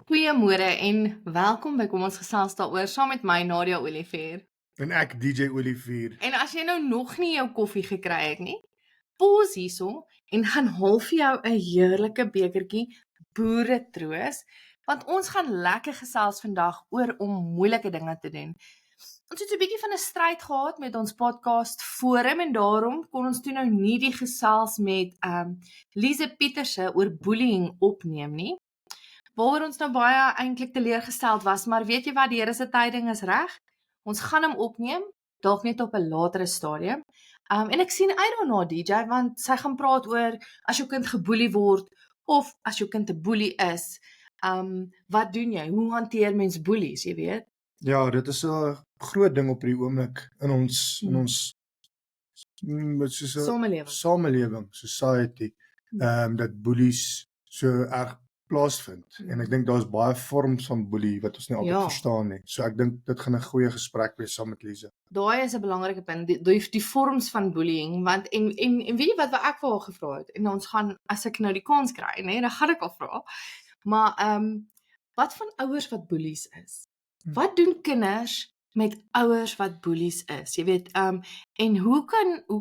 Goeiemôre en welkom by Kom ons gesels daaroor saam met my Nadia Olivier. En ek DJ Olivier. En as jy nou nog nie jou koffie gekry het nie, pause hierso en gaan haal vir jou 'n heerlike bekertjie boeretroos, want ons gaan lekker gesels vandag oor om moeilike dinge te doen. Ons het so 'n bietjie van 'n stryd gehad met ons podcast forum en daarom kon ons toe nou nie die gesels met Lise Pieterse oor bullying opneem nie. Waaroor ons nou baie eintlik teleurgesteld was, maar weet jy wat, die Here se tyding is reg. Ons gaan hom opneem, dalk net op 'n latere stadium. En ek sien uit daarna DJ, want sy gaan praat oor as jou kind geboelie word of as jou kind 'n boelie is. Wat doen jy? Hoe hanteer mens boelies, jy weet? Ja, dit is 'n groot ding op hierdie oomblik in ons soos 'n samelewing, society, dat boelies so erg plaasvind. En ek dink daar's baie vorms van boelie wat ons nie altyd verstaan nie. So ek dink dit gaan 'n goeie gesprek wees saam met Lise. Daai is 'n belangrike punt, die vorms van bullying, want en weet jy wat ek vir haar gevra het? En ons gaan, as ek nou die kans kry, nê, dan gaan ek al vra. Maar wat van ouers wat boelies is? Wat doen kinders met ouers wat boelies is? Jy weet, en hoe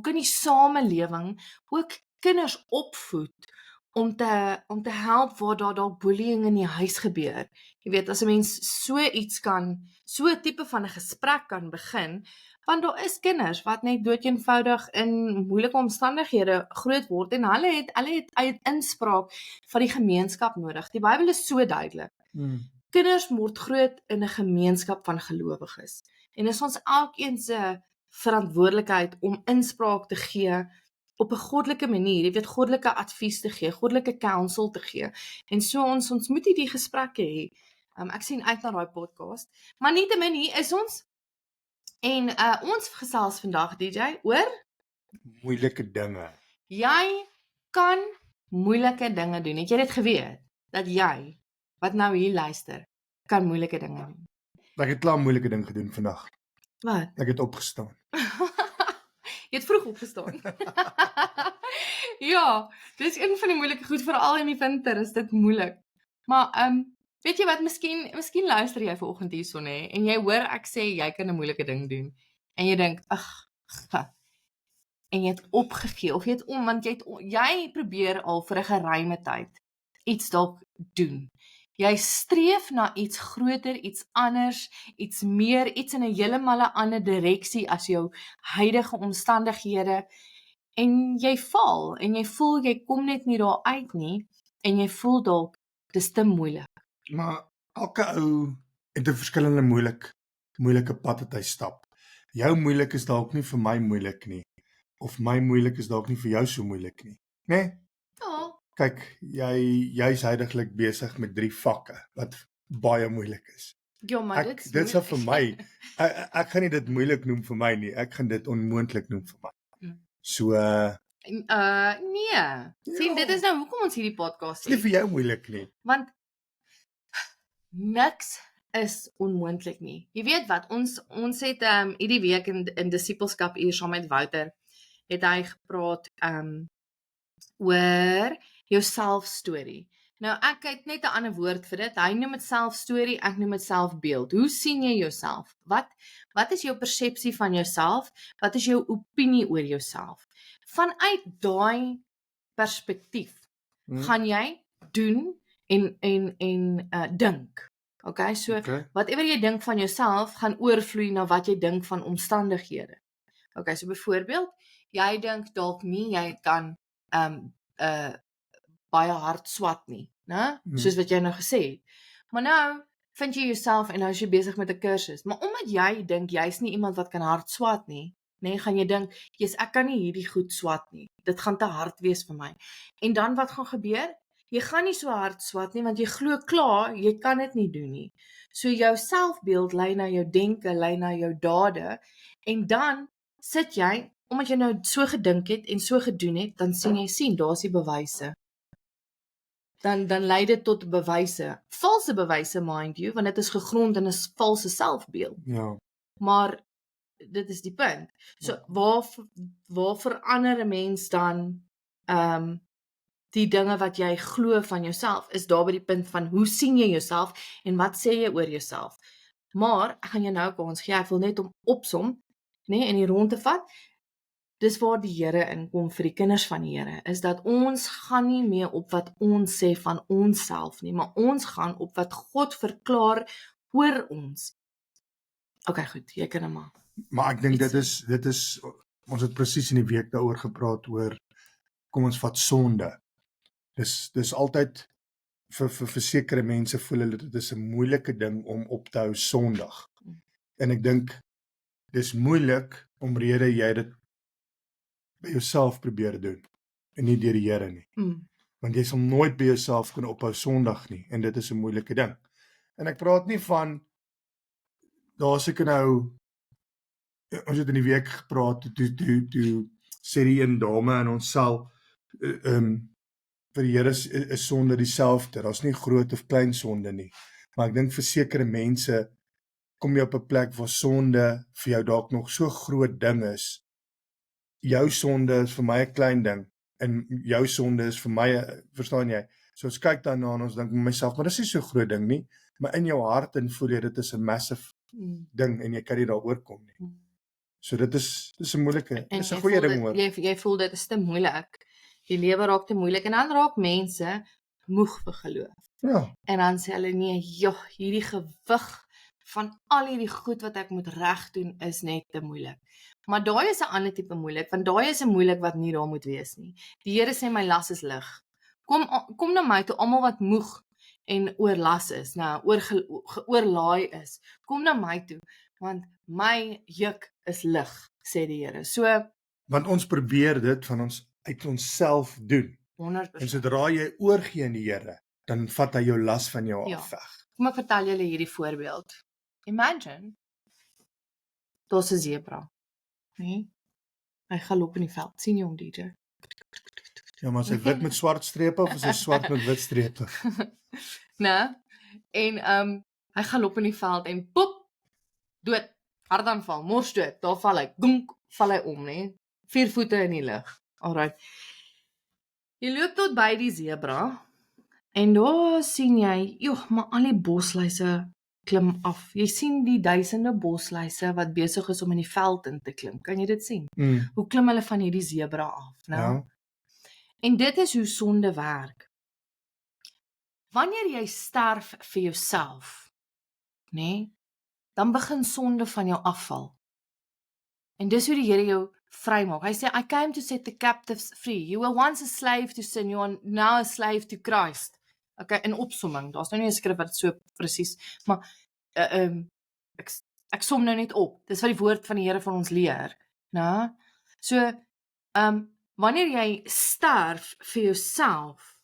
kan die samelewing ook kinders opvoed om te help waar daar dalk bullying in die huis gebeur? Jy weet, as 'n mens so 'n tipe van 'n gesprek kan begin, want daar is kinders wat net doodeenvoudig in moeilike omstandighede groot word en hulle het inspraak van die gemeenskap nodig. Die Bybel is so duidelik. Kinders word groot in 'n gemeenskap van gelowiges. En is ons elkeen se verantwoordelikheid om inspraak te gee op 'n goddelike manier, jy weet, goddelike advies te gee, goddelike counsel te gee. En so ons moet hierdie gesprekke hê. Ek sien uit na daai podcast. Maar nietemin hier is ons. En ons gesels vandag DJ oor moeilike dinge. Jy kan moeilike dinge doen. Het jy dit geweet dat jy wat nou hier luister kan moeilike dinge doen? Ek het klaar moeilike ding gedoen vandag. Wat? Ek het opgestaan. Jy het vroeg opgestaan. Ja, dis een van die moeilike goed, veral in die winter is dit moeilik. Maar weet jy wat, miskien luister jy vanoggend hierso nê en jy hoor ek sê jy kan 'n moeilike ding doen en jy dink en jy het opgegee of want jy probeer al vir 'n geruime tyd iets dalk doen. Jy streef na iets groter, iets anders, iets meer, iets in 'n heeltemal 'n ander direksie as jou huidige omstandighede. En jy val en jy voel jy kom net nie daar uit nie en jy voel dalk dis te moeilik. Maar elke ou het 'n verskillende moeilike pad wat hy stap. Jou moeilik is dalk nie vir my moeilik nie, of my moeilik is dalk nie vir jou so moeilik nie, né? Ja. Kyk, jy's heidaglik besig met 3 vakke wat baie moeilik is. Ja, maar dit is vir my. Ek gaan nie dit moeilik noem vir my nie. Ek gaan dit onmoontlik noem vir my. So nee. Sien, dit is nou hoekom ons hierdie podcast het. Nie vir jou moeilik nie. Want niks is onmoontlik nie. Jy weet wat, ons het hierdie week in disippelskap uur saam met Wouter het hy gepraat oor jou selfstorie. Nou ek het net 'n ander woord vir dit. Hy noem dit selfstorie, ek noem dit selfbeeld. Hoe sien jy jouself? Wat is jou persepsie van jouself? Wat is jou opinie oor jouself? Vanuit daai perspektief gaan jy doen en dink. Okay, so whatever jy dink van jouself gaan oorvloei na wat jy dink van omstandighede. Okay, so byvoorbeeld, jy dink dalk nie jy kan baie hard swat nie, né? Soos wat jy nou gesê het. Maar nou vind jy jouself en nou is jy besig met 'n kursus. Maar omdat jy dink jy's nie iemand wat kan hard swat nie, nê, gaan jy dink, "Jesus, ek kan nie hierdie goed swat nie. Dit gaan te hard wees vir my." En dan wat gaan gebeur? Jy gaan nie so hard swat nie want jy glo klaar jy kan dit nie doen nie. So jou selfbeeld lei na jou denke, lei na jou dade en dan sit jy, omdat jy nou so gedink het en so gedoen het, dan sien daar's die bewyse. Dan lei dit tot bewyse, valse bewyse mind you, want dit is gegrond in 'n valse selfbeeld. Ja. Maar dit is die punt. So waar verander 'n mens dan die dinge wat jy glo van jouself, is daar by die punt van hoe sien jy jouself en wat sê jy oor jouself. Maar ek gaan jou nou 'n kans gee, ek wil net om opsom, nê, en die rond te vat. Dis waar die Here inkom vir die kinders van die Here, is dat ons gaan nie meer op wat ons sê van onsself nie, maar ons gaan op wat God verklaar oor ons. Okay, goed, jy kan nou maar. Maar ek dink dit is, ons het presies in die week daaroor gepraat oor, kom ons vat sonde. Dis altyd, vir sekere mense voel hulle, dit is 'n moeilike ding om op te hou Sondag. En ek dink, dis moeilik, omrede jy dit by jouself probeer doen, en nie deur die Here nie. Want jy sal nooit by jouself kan ophou Sondag nie, en dit is 'n moeilike ding. En ek praat nie van, daar seker nou, ons het in die week gepraat, toe sê die een dame in ons sal, vir die Here is sonde dieselfde, daar's nie groot of klein sonde nie, maar ek dink vir sekere mense, kom jy op 'n plek waar sonde vir jou dalk nog so groot ding is, jou sonde is vir my 'n klein ding, en jou sonde is vir my, verstaan jy, so ons kyk daarna en ons dink met myself, maar dis nie so groot ding nie, maar in jou hart en voel jy, dit is 'n massive ding, en jy kan nie daaroor kom nie. So dit is 'n moeilike, dis 'n goeie ding hoor. Jy voel dit is te moeilik, die lewe raak te moeilik, en dan raak mense moeg vir geloof. Ja. En dan sê hulle, nee, joh, hierdie gewig van al hierdie goed wat ek moet reg doen, is net te moeilik. Maar daai is 'n ander tipe moeilik, want daai is 'n moeilik wat nie daar moet wees nie. Die Here sê my las is lig. Kom na my toe, almal wat moeg en oorlas is, oorlaai is. Kom na my toe, want my juk is lig, sê die Here. So, want ons probeer dit van ons uit onsself doen. 100%. En sodra jy oorgee aan die Here, dan vat hy jou las van jou af weg. Kom ek vertel julle hierdie voorbeeld. Imagine, daar's 'n zebra. Nee? Hy galop in die veld. Sien jy hom, DJ? Ja, maar is hy wit met swart strepe of is hy swart met wit strepe? Nee? En hy galop in die veld en pop, dood, hartaanval, mors dood, daar val hy, gunk, val hy om, nee? 4 voete in die lug. Alright. Jy loop tot by die zebra en daar sien jy, joh, maar al die bosluise klim af. Jy sien die duisende bosluise wat besig is om in die veld in te klim. Kan jy dit sien? Hoe klim hulle van hierdie zebra af, nou? Ja. En dit is hoe sonde werk. Wanneer jy sterf vir jouself, nee, dan begin sonde van jou afval. En dis hoe die Here jou vrymaak. Hy sê, I came to set the captives free. You were once a slave to sin, you are now a slave to Christ. Okay, in opsomming, daar's nou nie 'n skrif wat so presies, maar ek som nou net op. Dis wat die woord van die Here van ons leer, né? So, wanneer jy sterf vir jouself,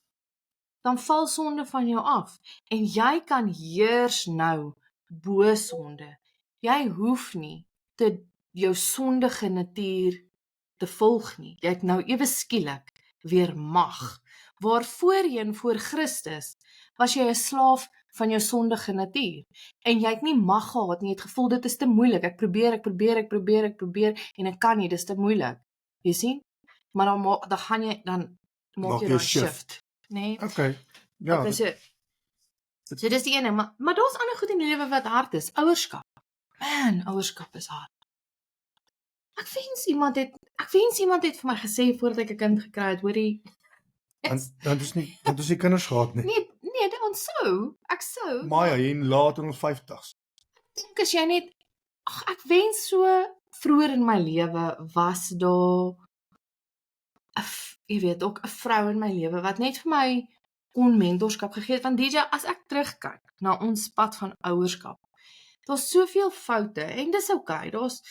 dan val sonde van jou af en jy kan heers nou bo sonde. Jy hoef nie jou sondige natuur te volg nie. Jy het nou ewe skielik weer mag. Waar voorheen voor Christus was jy 'n slaaf van jou sondige natuur en jy het nie mag gehad nie. Jy het gevoel dit is te moeilik. Ek probeer en ek kan nie, dis te moeilik. Jy sien? Maar dan maak jy 'n shift, nee? Okay. Ja. Okay, so dis die ene, maar daar's ander goed in die lewe wat hard is. Ouerskap. Man, ouerskap is hard. Ek wens iemand het vir my gesê voordat ek 'n kind gekry het, hoorie. Dan is nie kinders gehad nie. Nee, ek sou. Maar ja, jy laat in ons 50s. Dink as jy net, ek wens so vroeër in my lewe was daar jy weet ook 'n vrou in my lewe wat net vir my kon mentorskap gegee het. Want DJ, as ek terugkyk na ons pad van ouerskap, daar's soveel foute en dis okay. Daar's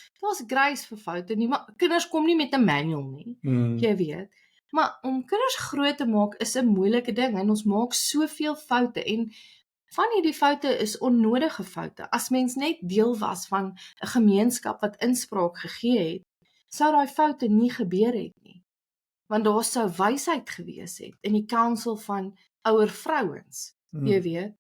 grace vir foute nie, maar kinders kom nie met 'n manual nie. Jy weet. Maar om kinders groot te maak is 'n moeilike ding en ons maak soveel foute en van hierdie foute is onnodige foute. As mens net deel was van 'n gemeenskap wat inspraak gegee het, sou daai foute nie gebeur het nie. Want daar sou wysheid gewees het in die council van ouer vrouens, jy weet.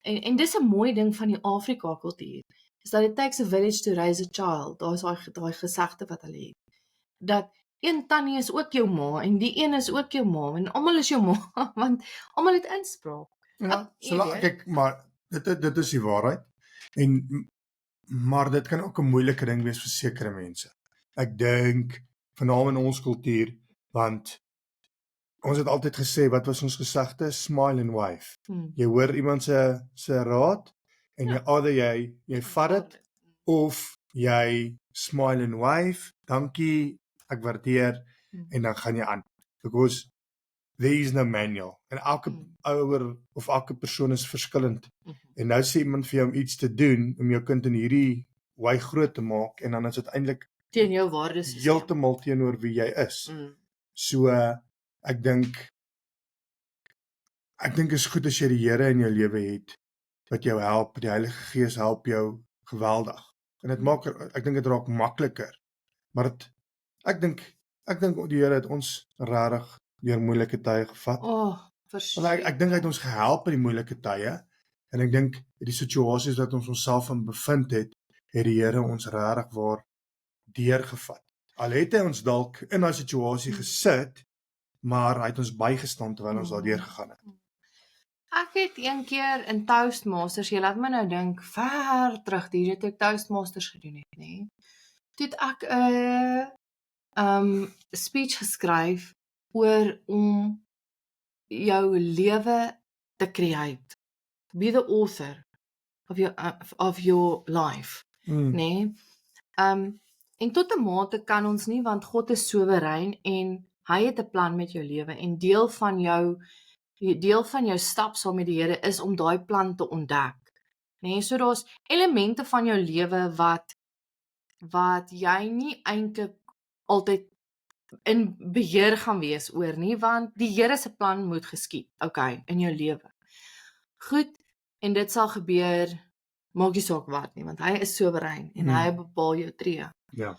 En dis 'n mooi ding van die Afrika kultuur, is dat it takes a village to raise a child. Daar is daai gesegde wat hulle het, dat een tannie is ook jou ma en die een is ook jou ma en almal is jou ma want almal het inspraak. Ja, Jy weet. kyk, maar dit is die waarheid. Maar dit kan ook 'n moeilike ding wees vir sekere mense. Ek dink veral in ons kultuur, want ons het altyd gesê, wat was ons gesegde? Smile and wave. Jy hoor iemand se raad en jy vat dit of jy smile and wave, dankie, ek waardeer en dan gaan jy aan. Because there is no manual. En elke ouer of elke persoon is verskillend. En nou sê iemand vir jou om iets te doen om jou kind in hierdie wy groot te maak en dan is dit eintlik teen jou waardes heeltemal teenoor wie jy is. So ek dink is goed as jy die Here in jou lewe het wat jou help, die Heilige Gees help jou geweldig. En dit maak ek dink dit raak makliker. Maar ek dink die Here het ons regtig deur moeilike tye gevat. Ek dink hy het ons gehelp in die moeilike tye en ek dink die situasies wat ons onsself in bevind het die Here ons regtig waar deurgevat. Al het hy ons dalk in daai situasie gesit, maar hy het ons bygestaan terwyl ons daardeur gegaan het. Ek het een keer in Toastmasters, jy laat my nou dink, ver terug, hier het ek Toastmasters gedoen het, nee. Toe het ek 'n speech geskryf oor om jou lewe te create. Be the author of your life, nee. En tot 'n mate kan ons nie, want God is soewerein en hy het 'n plan met jou lewe en deel van jou stap saam met die Here is om daai plan te ontdek. Nee, so daar's elemente van jou lewe wat jy nie eintlik altyd in beheer gaan wees oor nie, want die Here se plan moet geskied, okay, in jou lewe. Goed, en dit sal gebeur, maak nie saak wat nie, want hy is soewerein en hy bepaal jou tree. Ja.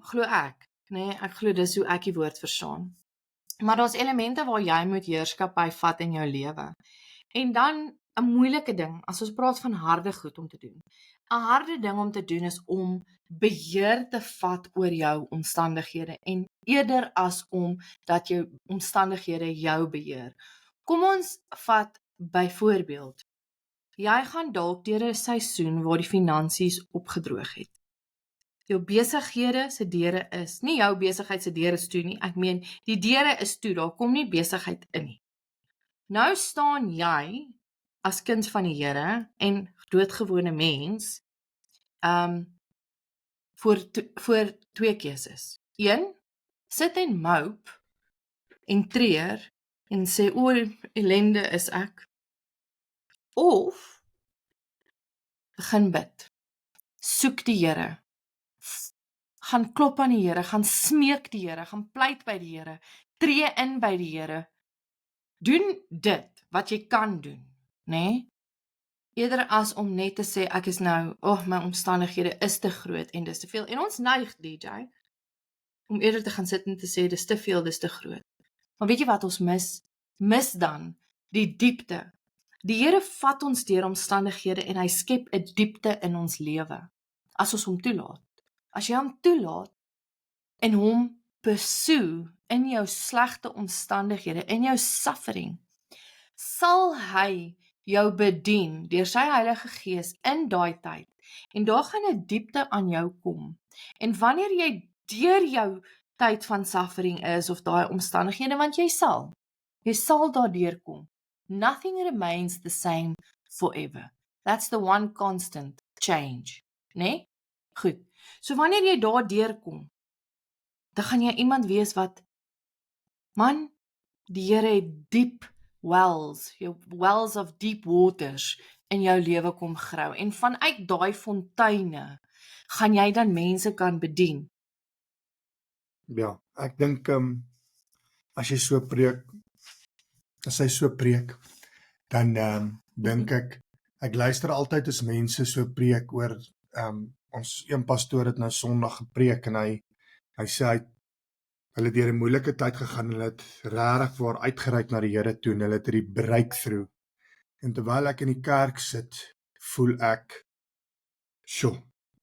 Glo ek, nee, ek glo dis hoe ek die woord verstaan. Maar daar's elemente waar jy moet heerskappy vat in jou lewe. En dan 'n moeilike ding, as ons praat van harde goed om te doen. 'n Harde ding om te doen is om beheer te vat oor jou omstandighede en eerder as om dat jou omstandighede jou beheer. Kom ons vat byvoorbeeld, jy gaan dalk deur 'n seisoen waar die finansies opgedroog het. Jou besighede se deure is, nie jou besigheid se deure is toe nie, ek meen die deure is toe, daar kom nie besigheid in nie. Nou staan jy as kind van die Here en doodgewone mens voor twee keuses. 1, sit en mope en treur en sê o, ellende is ek. Of begin bid. Soek die Here. Gaan klop aan die Here, gaan smeek die Here, gaan pleit by die Here, tree in by die Here. Doen dit wat jy kan doen, né? Eerder as om net te sê ek is nou, my omstandighede is te groot en dis te veel. En ons neig, DJ, om eerder te gaan sit en te sê dis te veel, dis te groot. Maar weet jy wat ons mis? Mis dan die diepte. Die Here vat ons deur omstandighede en hy skep 'n diepte in ons lewe as ons hom toelaat. As jy hom toelaat en hom pursue in jou slegte omstandighede, in jou suffering, sal hy jou bedien deur sy Heilige Gees in daai tyd. En daar gaan 'n diepte aan jou kom. En wanneer jy deur jou tyd van suffering is of daai omstandighede, want jy sal daardeur kom. Nothing remains the same forever. That's the one constant change, né? Goed. So wanneer jy daardeur kom, dan gaan jy iemand wees wat, man, die Here het diep wells of deep waters in jou lewe kom grou. En vanuit daai fonteine gaan jy dan mense kan bedien. Ja, ek dink as jy so preek, as hy so preek, dan dink ek luister altyd as mense so preek oor ons een pastoor het nou Sondag gepreek en hy sê hulle het deur 'n moeilike tyd gegaan, hulle het regtig waar uitgereik na die Here toe en hulle het die breakthrough. En terwyl ek in die kerk sit, voel ek,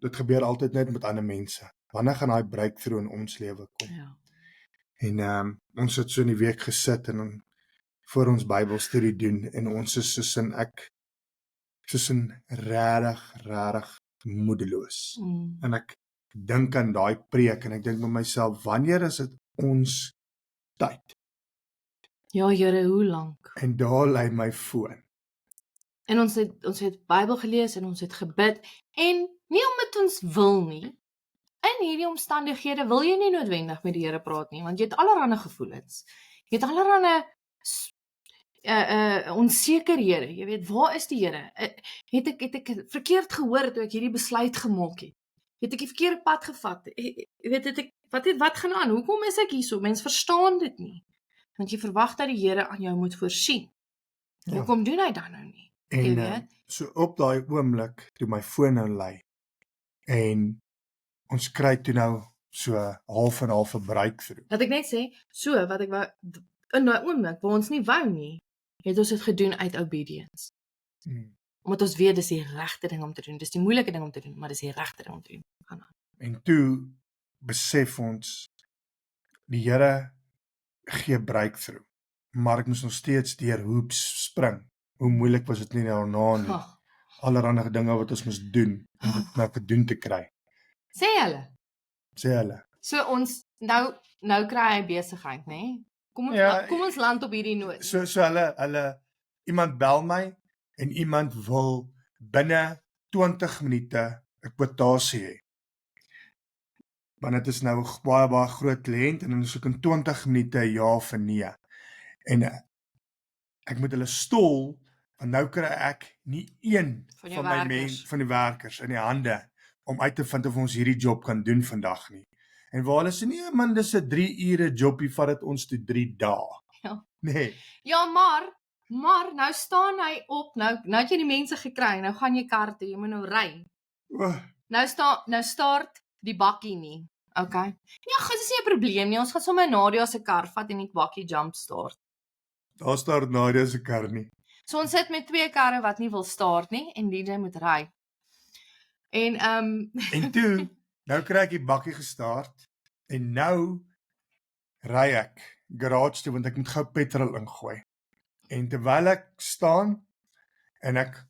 dit gebeur altyd net met ander mense. Wanneer gaan daai breakthrough in ons lewe kom? Ja. En ons het so in die week gesit en voor ons Bybelstudie doen en ons is soos in regtig moedeloos. En ek dink aan daai preek en ek dink by myself, wanneer is dit ons tyd? Ja, Here, hoe lank? En daar lê my foon. En ons het Bybel gelees en ons het gebid en nie omdat ons wil nie. In hierdie omstandighede wil jy nie noodwendig met die Here praat nie, want jy het allerlei gevoelens. Jy het allerlei onsekerhede. Jy weet, waar is die Here? Het ek verkeerd gehoor toe ek hierdie besluit gemaak het? Het ek die verkeerde pad gevat? Jy weet, wat gaan aan? Hoekom is ek hierso? Mens verstaan dit nie. Want jy verwag dat die Here aan jou moet voorsien. Ja. Hoekom doen hy dan nou nie? Jy En weet? so op daai oomblik toe my foon nou lui en ons kry toe nou so half en half 'n breakthrough. Dat ek net sê, so wat ek wou in daai oomblik waar ons nie wou nie, het ons dit gedoen uit obedience. Omdat ons weet dis die regte ding om te doen. Dis die moeilike ding om te doen, maar dis die regte ding om te doen. Gaan aan. En toe besef ons die Here gee breakthrough, maar ek moes nog steeds deur hoops spring. Hoe moeilik was dit nie daarna nie. Oh, Allerhande dinge wat ons moes doen om dit nou gedoen te kry, sê hulle. sê hulle. So ons nou kry hy besigheid, nê? Kom ons land op hierdie noot. So hulle iemand bel my en iemand wil binne 20 minute 'n kwotasie hê. Want dit is nou 'n baie groot kliënt en dan is ek in 20 minute ja of nee. En ek moet hulle stol, want nou kry ek nie een van my mense van die werkers in die hande om uit te vind of ons hierdie job kan doen vandag nie. En waar hulle sê nee man, dis 'n 3 ure jobie, vat dit ons toe 3 dae. Ja. Nee. Ja, maar nou staan hy op, nou het jy die mense gekry, nou gaan jy kar toe, jy moet nou ry. Nou start die bakkie nie. Okay. Ja, dit is nie 'n probleem nie. Ons gaan sommer Nadia se kar vat en die bakkie jump start. Daar start Nadia se kar nie. So ons sit met 2 karre wat nie wil start nie en DJ moet ry. En En toe, nou kry ek die bakkie gestart en nou ry ek garage toe want ek moet gou petrol ingooi. En terwyl ek staan en ek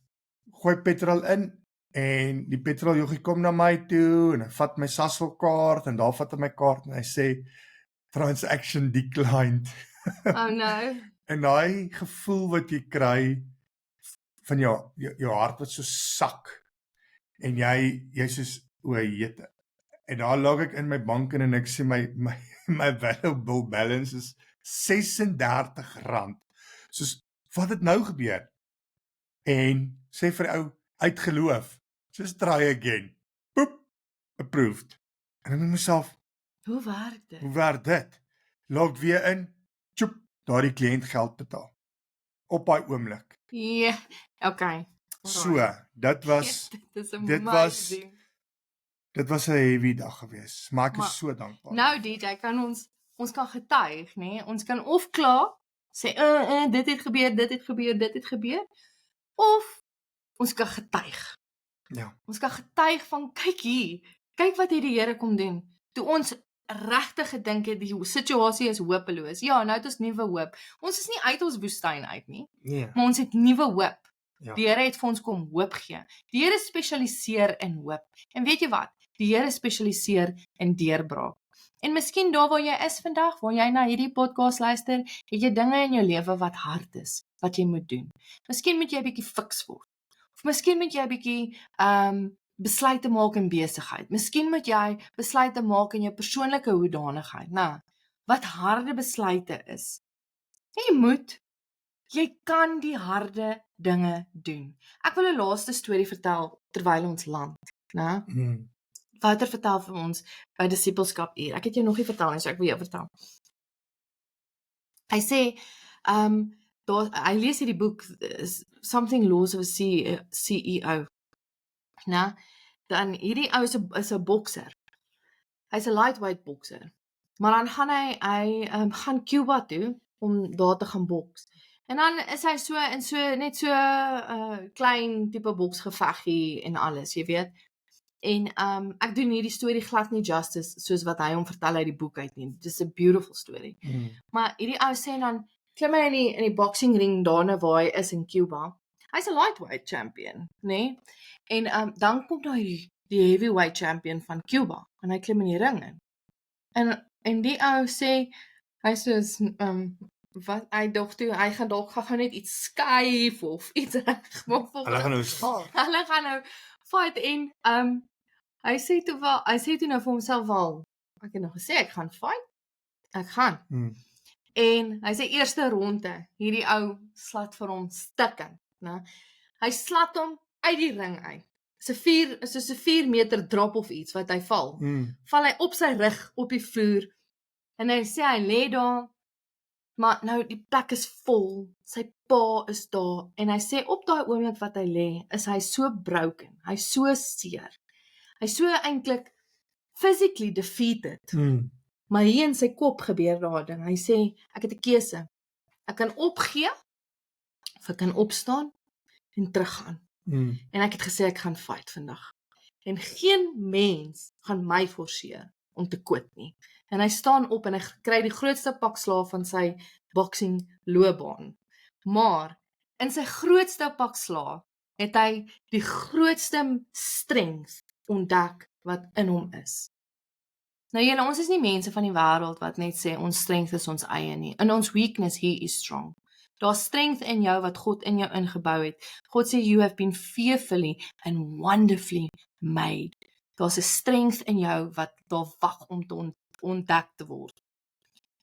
gooi petrol in en die petroljoggie kom na my toe en hy vat my Sasol kaart en daar vat hy my kaart en hy sê transaction declined. oh no. En daai gevoel wat jy kry van jou hart wat so sak en jy soos o, jete. En daar log ek in my bank en ek sê my valuable balance is R36. Soos wat het nou gebeur? En sê vir ou uit geloof, just try again. Boop, approved. En ek met myself, Hoe werk dit? Log weer in, tjoep, daardie kliënt geld betaal. Op daai oomblik. Ja, okay. So, dit was Dit was 'n heavy dag geweest, maar ek is so dankbaar. Nou DJ, kan ons kan getuig, nê? Ons kan of klaar sê dit het gebeur, of ons kan getuig. Ja. Ons kan getuig van kyk hier. Kyk wat hierdie Here kom doen. Toe ons regtig gedink het die situasie is hopeloos. Ja, nou het ons nuwe hoop. Ons is nie uit ons woestyn uit nie. Nee. Maar ons het nuwe hoop. Ja. Die Here het vir ons kom hoop gee. Die Here spesialiseer in hoop. En weet jy wat? Die Here spesialiseer in deurbraak. En miskien daar waar jy is vandag, waar jy na hierdie podcast luister, het jy dinge in jou lewe wat hard is, wat jy moet doen. Miskien moet jy 'n bietjie fiks word. Of miskien moet jy 'n bietjie besluite maak in besigheid. Miskien moet jy besluite maak in jou persoonlike hoedanigheid. Nou, wat harde besluite is. Jy kan die harde dinge doen. Ek wil 'n laaste storie vertel terwyl ons land, né? Wouter vertel vir ons by disipelskap uur. Ek het jou nog nie vertel nie, so ek wil jou vertel. Hy sê, hy lees hierdie boek Something Laws of a CEO. Nou, dan hierdie ou is 'n bokser. Hy's 'n lightweight bokser. Maar dan gaan hy gaan Cuba toe om daar te gaan boks. En dan is hy net so klein tipe boksgeveggie en alles, jy weet. En ek doen hierdie storie glad nie justice soos wat hy hom vertel uit die boek uit nie. Dis 'n beautiful story. Maar hierdie ou sê dan klim hy in die boxing ring daarna waar hy is in Cuba. Hy's 'n lightweight champion, né? En dan kom daar die heavyweight champion van Cuba en hy klim in die ring in. En die ou sê hy sê wat hy dog toe hy gaan dalk gou net iets skuif of iets regmaak. Hulle gaan nou spaar. Hulle gaan nou fight en hy sê toe nou vir homself al ek het nog gesê ek gaan fight. Ek gaan. En hy sê eerste ronde, hierdie ou slat vir hom stikkend, né? Hy slat hom uit die ring uit. Soos 'n 4 meter drop of iets wat hy val. Val hy op sy rug op die vloer en hy sê hy lê daar, maar nou die plek is vol. Sy pa is daar en hy sê op daai oomblik wat hy lê, is hy so broken. Hy's so seer. Hy's so eintlik physically defeated. Maar hier in sy kop gebeur daar ding. Hy sê, ek het 'n keuse. Ek kan opgee, of ek kan opstaan, en teruggaan. En ek het gesê, ek gaan fight vandag. En geen mens gaan my forceer om te quit nie. En hy staan op en hy kry die grootste pak slaag van sy boxing loopbaan. Maar, in sy grootste pak slaag, het hy die grootste strength ontdek wat in hom is. Nou julle, ons is nie mense van die wêreld wat net sê ons strength is ons eie nie. In ons weakness, he is strong. Daar's strength in jou wat God in jou ingebou het. God sê you have been fearfully and wonderfully made. Daar's 'n strength in jou wat daar wag om te ontdek te word.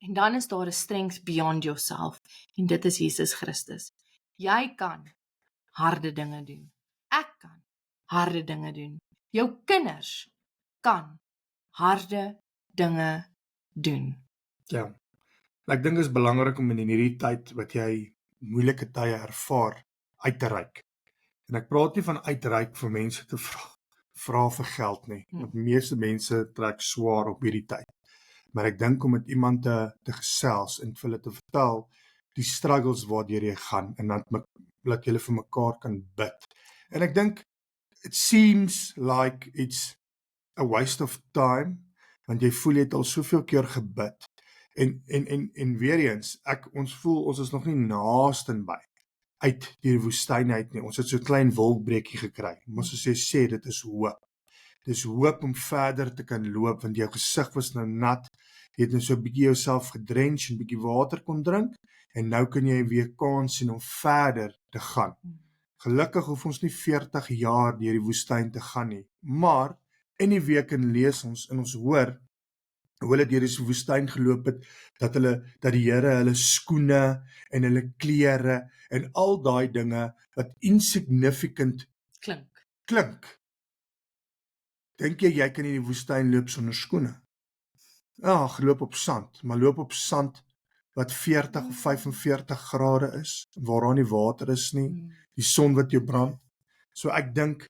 En dan is daar 'n strength beyond yourself en dit is Jesus Christus. Jy kan harde dinge doen. Ek kan harde dinge doen. Jou kinders kan harde dinge doen. Ja. Ek dink dit is belangrik om in hierdie tyd wat jy moeilike tye ervaar uit te reik. En ek praat nie van uitreik vir mense te vra vir geld nie, want meeste mense trek swaar op hierdie tyd. Maar ek dink om met iemand te gesels en vir hulle te vertel die struggles waardeur jy gaan en dat julle vir mekaar kan bid. En ek dink it seems like it's a waste of time, want jy voel jy het al soveel keer gebid. En weer eens, ons voel ons is nog nie naastenby uit die woestyn uit nie. Ons het so 'n klein wolkbreekie gekry. Ons sê dit is hoop. Dis hoop om verder te kan loop, want jou gesig was nou nat. Jy het nou so 'n bietjie jouself gedrench en bietjie water kon drink, en nou kan jy weer kans sien om verder te gaan. Gelukkig hoef ons nie 40 jaar deur die woestyn te gaan nie, maar in die week lees ons en ons hoor hoe hulle deur die woestyn geloop het, dat die Here hulle skoene en hulle klere en al daai dinge wat insignificant klink. Dink jy kan in die woestyn loop sonder skoene? Ag, loop op sand, maar loop op sand wat 40 of 45 grade is, waaraan nie water is nie, die son wat jou brand. So ek dink,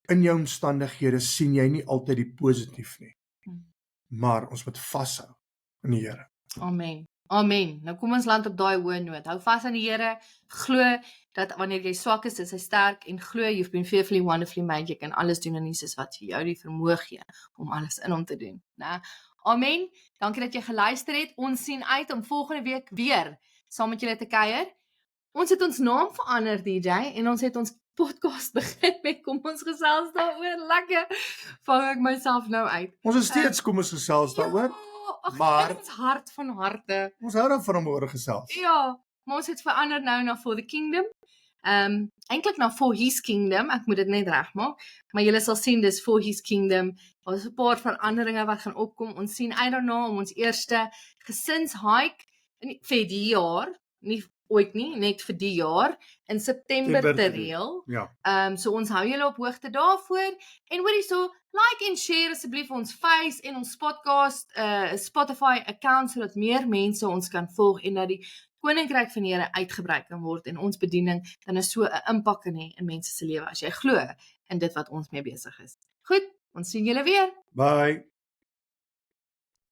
in jou omstandighede sien jy nie altyd die positief nie. Maar ons moet vashou in die Here. Amen. Amen. Nou kom ons land op daai hoë noot. Hou vas aan die Here. Glo dat wanneer jy swak is hy sterk, en glo you've been fearfully, wonderfully made. Jy kan alles doen in Jesus wat vir jou die vermoë gee om alles in hom te doen. Né? Amen. Dankie dat jy geluister het. Ons sien uit om volgende week weer saam met julle te kuier. Ons het ons naam verander, DJ, en ons het ons podcast begin met kom ons gesels daaroor. Lekker. Vang ek myself nou uit. Ons is steeds kom ons gesels daaroor. Maar dit is hart van harte. Ons hou daarvan om oor gesels. Ja, maar ons het verander nou na For the Kingdom. Eintlik na For His Kingdom. Ek moet dit net regmaak. Maar julle sal sien dis For His Kingdom. Daar is 'n paar veranderinge wat gaan opkom. Ons sien uit daarna om ons eerste gesinshike vir die jaar, nie ooit nie, net vir die jaar in September te reël. Ja. So ons hou julle op hoogte daarvoor. En hoorie so, like en share asseblief ons Face en ons podcast Spotify account sodat meer mense ons kan volg en dat die Koninkryk van die Here uitgebrei kan word en ons bediening dan is so 'n impak kan hê in mense se lewe as jy glo in dit wat ons mee besig is. Goed, ons sien julle weer. Bye.